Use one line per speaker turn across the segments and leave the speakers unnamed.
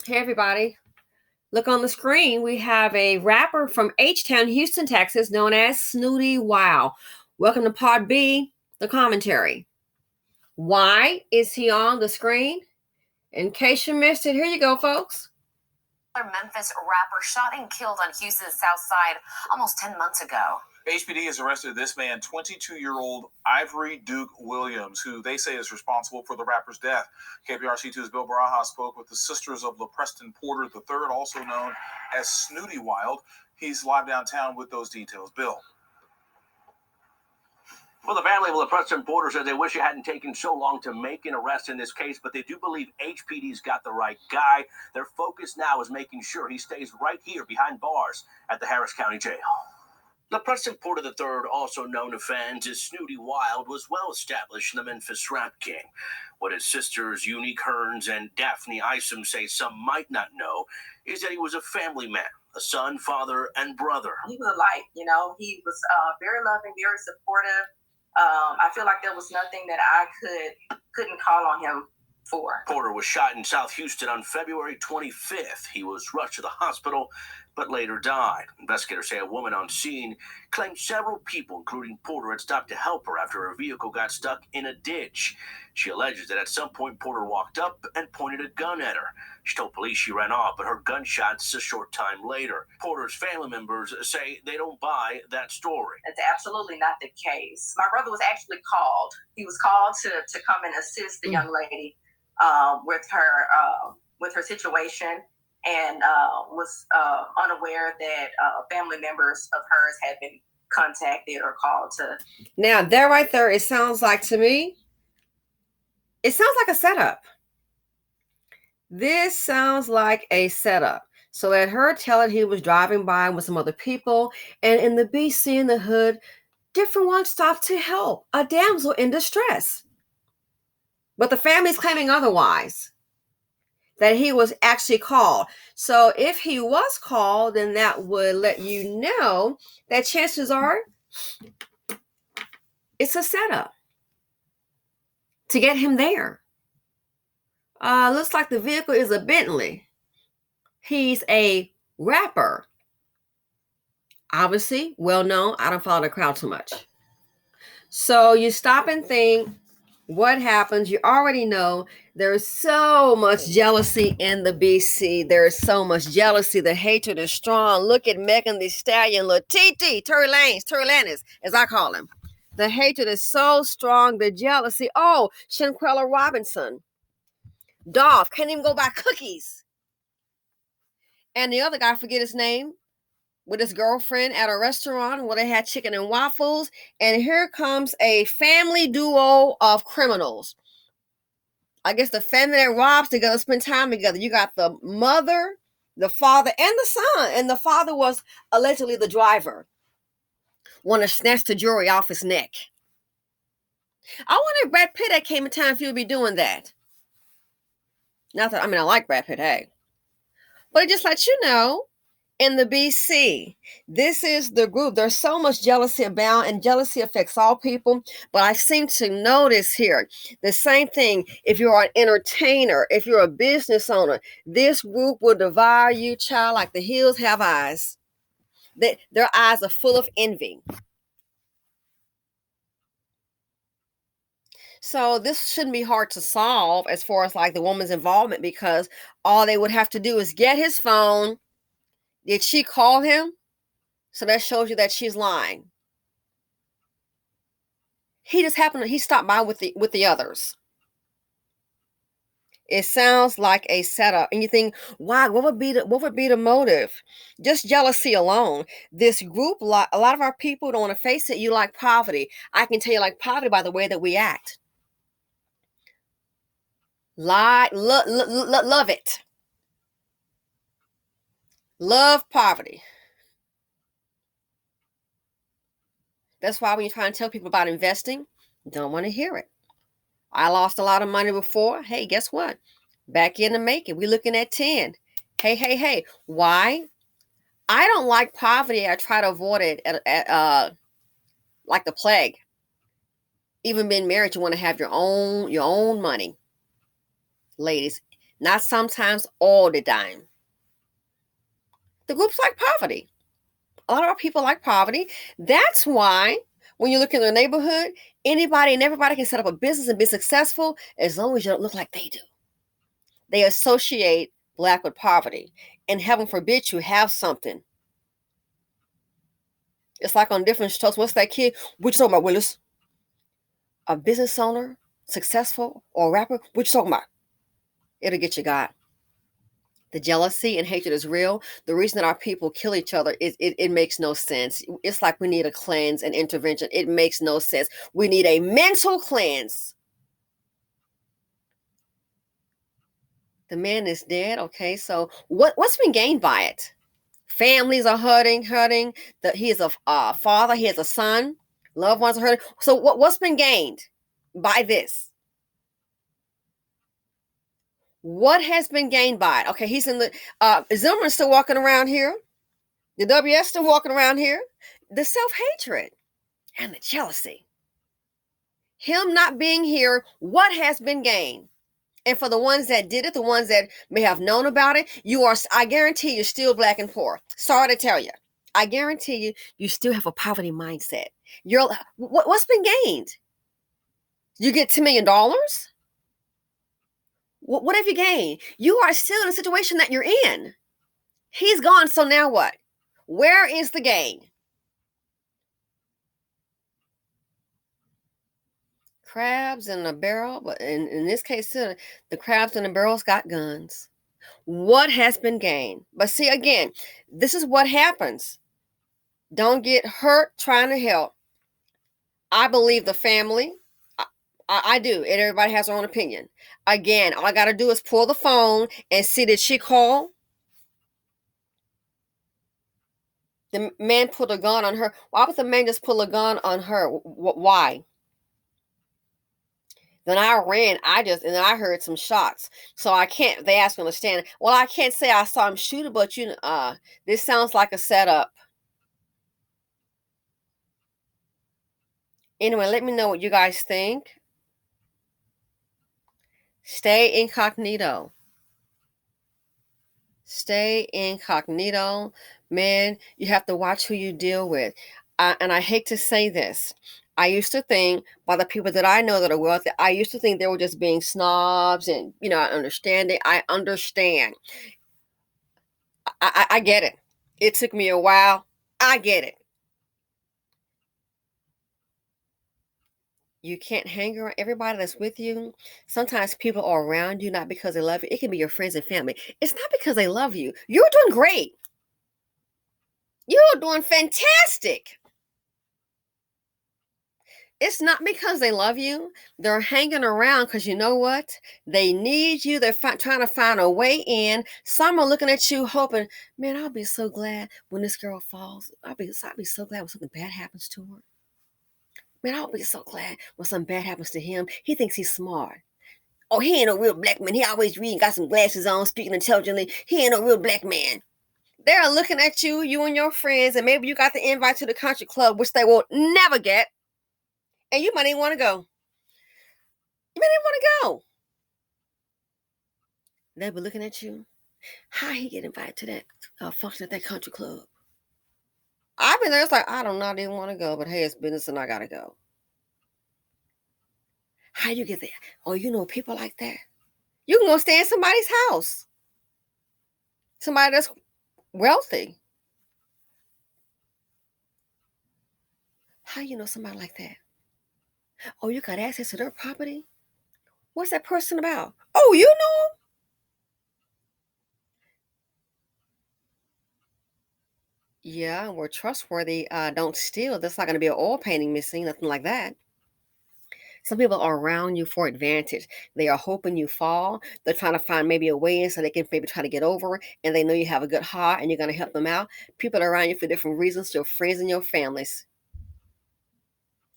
Hey, everybody. Look on the screen. We have a rapper from H-Town, Houston, Texas, known as Snootie Wild. Welcome to Pod B, the commentary. Why is he on the screen? In case you missed it, here you go, folks.
A Memphis rapper shot and killed on Houston's south side almost 10 months ago.
HPD has arrested this man, 22-year-old Ivory Duke Williams, who they say is responsible for the rapper's death. KPRC2's Bill Baraha spoke with the sisters of LaPreston Porter III, also known as Snootie Wild. He's live downtown with those details. Bill.
Well, the family of LaPreston Porter said they wish it hadn't taken so long to make an arrest in this case, but they do believe HPD's got the right guy. Their focus now is making sure he stays right here behind bars at the Harris County Jail. LaPreston Porter III, also known to fans as Snootie Wild, was well established in the Memphis rap game. What his sisters Unique Hearns and Daphne Isom say some might not know is that he was a family man, a son, father, and brother.
He was a light, he was very loving, very supportive. I feel like there was nothing that I couldn't call on him for.
Porter was shot in South Houston on February 25th. He was rushed to the hospital, but later died. Investigators say a woman on scene claimed several people, including Porter, had stopped to help her after her vehicle got stuck in a ditch. She alleges that at some point Porter walked up and pointed a gun at her. She told police she ran off, but heard gunshots a short time later. Porter's family members say they don't buy that story.
It's absolutely not the case. My brother was actually called. He was called to come and assist the young lady with her situation, and was unaware that family members of hers had been contacted or called to.
Now, that right there, it sounds like to me, it sounds like a setup. This sounds like a setup. So let her tell it he was driving by with some other people, and in the BC in the hood, different ones stopped to help a damsel in distress. But the family's claiming otherwise, that he was actually called. So if he was called, then that would let you know that chances are it's a setup to get him there. Looks like the vehicle is a Bentley. He's a rapper. Obviously, well known. I don't follow the crowd too much. So you stop and think, what happens? You already know there's so much jealousy in the BC. There is so much jealousy. The hatred is strong. Look at Megan Thee Stallion, Lil TT, Tory Lanez, as I call him. The hatred is so strong. The jealousy. Oh, Shanquella Robinson. Dolph can't even go buy cookies. And the other guy, I forget his name, with his girlfriend at a restaurant where they had chicken and waffles. And here comes a family duo of criminals. I guess the family that robs together, spend time together. You got the mother, the father, and the son. And the father was allegedly the driver. Want to snatch the jewelry off his neck. I wonder if Brad Pitt that came in time if he would be doing that. Not that, I like Brad Pitt, hey. But it just lets you know, in the BC, this is the group. There's so much jealousy abound, and jealousy affects all people. But I seem to notice here the same thing. If you're an entertainer, if you're a business owner, this group will devour you, child, like the hills have eyes. Their eyes are full of envy. So this shouldn't be hard to solve as far as like the woman's involvement, because all they would have to do is get his phone. Did she call him? So that shows you that she's lying. He just happened to, he stopped by with the others. It sounds like a setup. And you think, why? What would be the motive? Just jealousy alone. This group, a lot of our people don't want to face it. You like poverty. I can tell you like poverty by the way that we act. Love it. Love poverty. That's why when you try and tell people about investing, don't want to hear it. I lost a lot of money before. Hey, guess what? Back in the making. We're looking at 10. Hey. Why? I don't like poverty. I try to avoid it at like the plague. Even being married, you want to have your own money. Ladies, Not sometimes, all the time. The groups like poverty. A lot of our people like poverty. That's why when you look in their neighborhood, anybody and everybody can set up a business and be successful as long as you don't look like they do. They associate Black with poverty. And heaven forbid you have something. It's like on different shows. What's that kid? What you talking about, Willis? A business owner, successful, or a rapper? What you talking about? It'll get you got. The jealousy and hatred is real. The reason that our people kill each other is it makes no sense. It's like we need a cleanse and intervention. It makes no sense. We need a mental cleanse. The man is dead. Okay, so what's been gained by it? Families are hurting. He is a father. He has a son. Loved ones are hurting. So what's been gained by this? What has been gained by it? Okay, he's in the Zimmerman's still walking around here. The WS still walking around here. The self-hatred and the jealousy. Him not being here, what has been gained? And for the ones that did it, the ones that may have known about it, I guarantee you're still Black and poor. Sorry to tell you. I guarantee you still have a poverty mindset. What's been gained? You get $10 million? What have you gained? You are still in a situation that you're in. He's gone, so now what? Where is the gain? Crabs in a barrel, but in this case, the crabs in the barrels got guns. What has been gained? But see, again, this is what happens. Don't get hurt trying to help. I believe the family. I do, and everybody has their own opinion. Again, all I got to do is pull the phone and see, did she call? The man put a gun on her. Why would the man just pull a gun on her? Why? Then I ran. And then I heard some shots. So I can't. They asked me to stand. Well, I can't say I saw him shoot it, but this sounds like a setup. Anyway, let me know what you guys think. Stay incognito. Stay incognito. Man, you have to watch who you deal with. And I hate to say this. I used to think, by the people that I know that are wealthy, I used to think they were just being snobs and, I understand it. I understand. I get it. It took me a while. I get it. You can't hang around everybody that's with you. Sometimes people are around you not because they love you. It can be your friends and family. It's not because they love you. You're doing great. You're doing fantastic. It's not because they love you. They're hanging around because you know what? They need you. They're trying to find a way in. Some are looking at you hoping, man, I'll be so glad when this girl falls. I'll be so glad when something bad happens to her. Man, I'll be so glad when something bad happens to him. He thinks he's smart. Oh, he ain't no real Black man. He always reading, got some glasses on, speaking intelligently. He ain't no real Black man. They're looking at you and your friends, and maybe you got the invite to the country club, which they will never get. And you might even want to go. You might even want to go. They'll be looking at you. How he get invited to that function at that country club? I've been there. It's like, I do not even want to go, but hey, it's business and I got to go. How you get there? Oh, you know people like that. You can go stay in somebody's house. Somebody that's wealthy. How you know somebody like that? Oh, you got access to their property? What's that person about? Oh, you know him? Yeah, we're trustworthy. Don't steal. There's not going to be an oil painting missing, nothing like that. Some people are around you for advantage. They are hoping you fall. They're trying to find maybe a way in so they can maybe try to get over it. And they know you have a good heart and you're going to help them out. People are around you for different reasons, your friends and your families.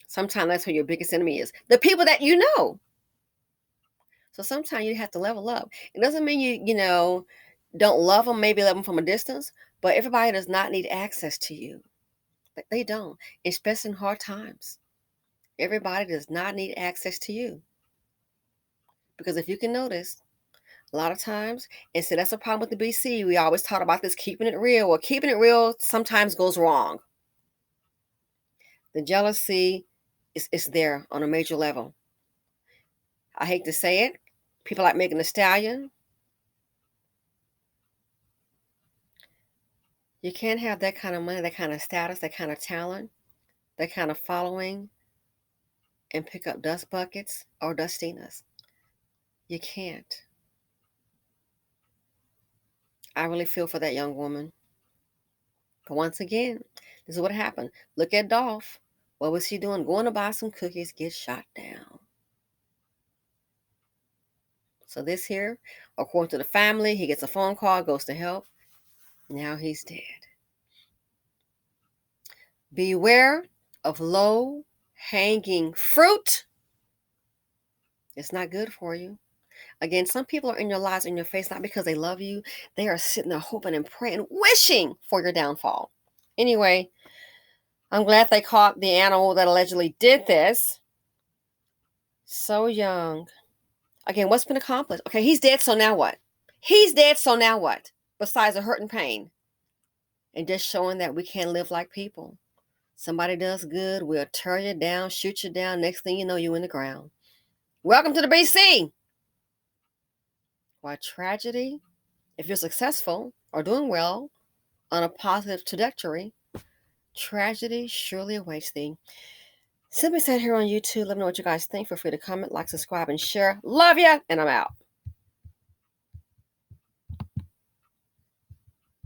Sometimes that's who your biggest enemy is. The people that you know. So sometimes you have to level up. It doesn't mean you don't love them, maybe love them from a distance, but everybody does not need access to you. They don't, especially in hard times. Everybody does not need access to you. Because if you can notice, A lot of times, and so that's a problem with the BC. We always talk about this keeping it real. Well, keeping it real sometimes goes wrong. The jealousy is there on a major level. I hate to say it. People like Megan Thee Stallion. You can't have that kind of money, that kind of status, that kind of talent, that kind of following, and pick up dust buckets or dustinas. You can't. I really feel for that young woman. But once again, this is what happened. Look at Dolph. What was he doing? Going to buy some cookies, get shot down. So this here, according to the family, he gets a phone call, goes to help. Now he's dead. Beware of low-hanging fruit. It's not good for you. Again, some people are in your lives, in your face, not because they love you. They are sitting there hoping and praying, wishing for your downfall. Anyway, I'm glad they caught the animal that allegedly did this. So young. Again, what's been accomplished? Okay, he's dead, so now what? He's dead, so now what? Besides the hurt and pain. And just showing that we can't live like people. Somebody does good, we'll tear you down, shoot you down. Next thing you know, you're in the ground. Welcome to the BC. Why tragedy? If you're successful or doing well on a positive trajectory, tragedy surely awaits thee. Simply Said here on YouTube. Let me know what you guys think. Feel free to comment, like, subscribe, and share. Love ya, and I'm out.